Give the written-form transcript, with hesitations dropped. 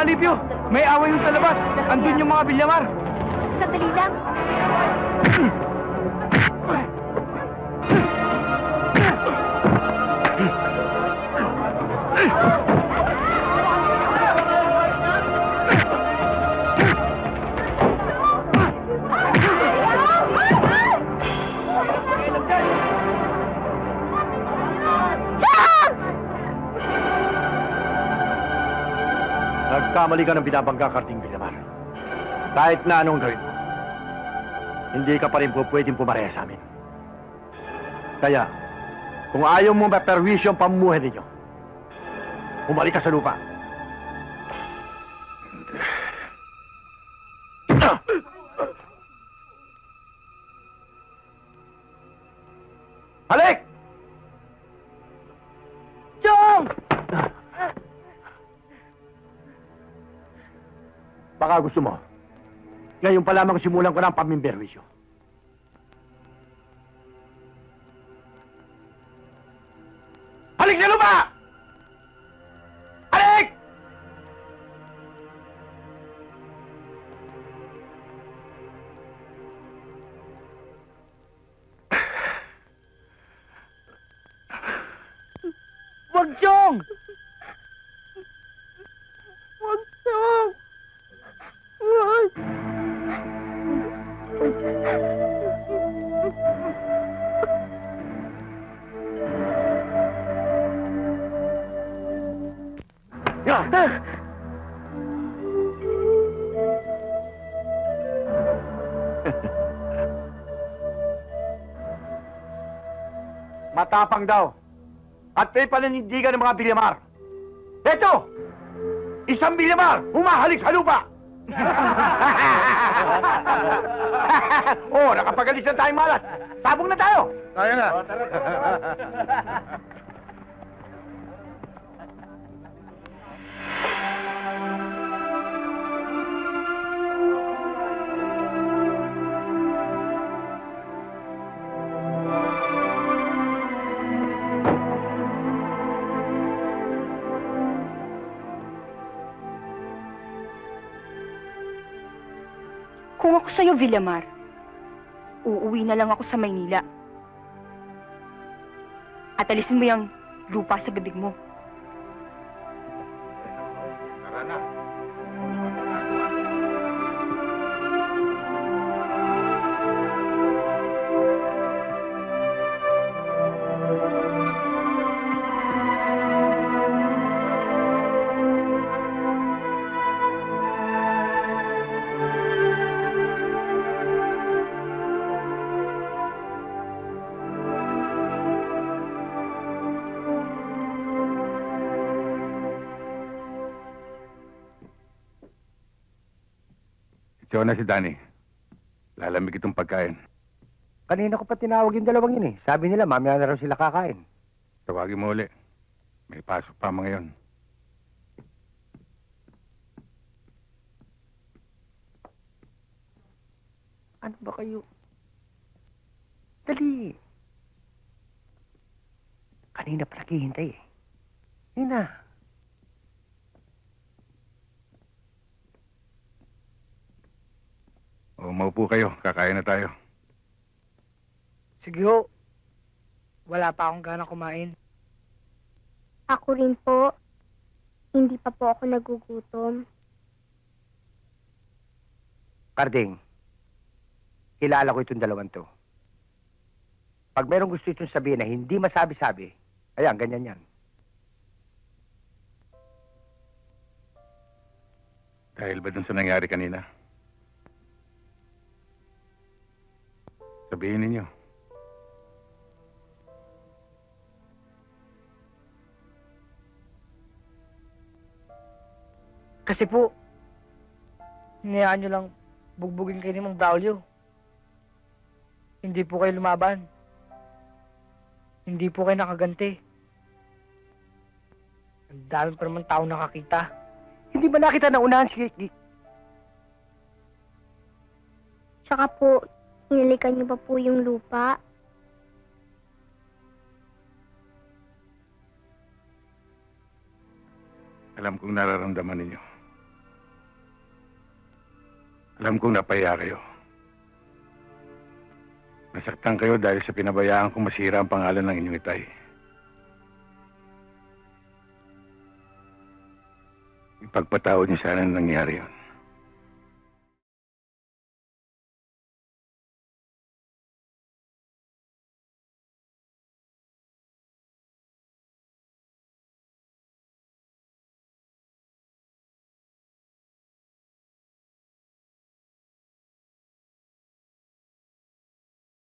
Alipio! May away yung sa labas! Andun yung mga Bilyamar! Sandali lang. Nagkamali ka ng binabangga, Karding Villamar. Kahit na anong gawin mo, hindi ka pa rin po pwedeng pumareha sa amin. Kaya, kung ayaw mo maperwisyo ang pamumuhay ninyo, bumalik ka sa lupa. Halik! Chong! Baka gusto mo, ngayon pa lamang simulan ko ng pamimberwisyo. Halik sa lupa! Halik! Wag, Chong! Huwag, Chong! Huwag! Ya! Matapang daw. At may pananindigan ng mga Bilyamar. Eto! Isang Bilyamar humahalik sa lupa! Oh, nakapagalis na tayong malas. Sabong na tayo. Kaya na. Kung ako sa'yo, Villamar, uuwi na lang ako sa Maynila. At alisin mo yung lupa sa bibig mo. Ikaw na si Danny. Lalamig itong pagkain. Kanina ko pa tinawag yung dalawang yun eh. Sabi nila, mamaya na raw sila kakain. Tawagin mo uli. May pasok pa mga yon. Ano ba kayo? Dali. Kanina pa naghihintay eh. Nina. O, maupo kayo. Kakain na tayo. Sige ho. Wala pa akong gana kumain. Ako rin po. Hindi pa po ako nagugutom. Karding, kilala ko itong dalawang to. Pag merong gusto itong sabihin na hindi masabi-sabi, ayan, ganyan yan. Dahil ba dun sa nangyari kanina? Sabihin ninyo. Kasi po, hinayaan nyo lang bugbugin kayo ni Mang Braulio. Hindi po kayo lumaban. Hindi po kayo nakaganti. Ang dami pa naman tao nakakita. Hindi ba nakita na unahan si... Tsaka po, hinalikan niyo pa po yung lupa. Alam kong nararamdaman ninyo. Alam kong napaya kayo. Nasaktan kayo dahil sa pinabayaan kong masira ang pangalan ng inyong itay. Ipagpatawad niyo sana na nangyari yun.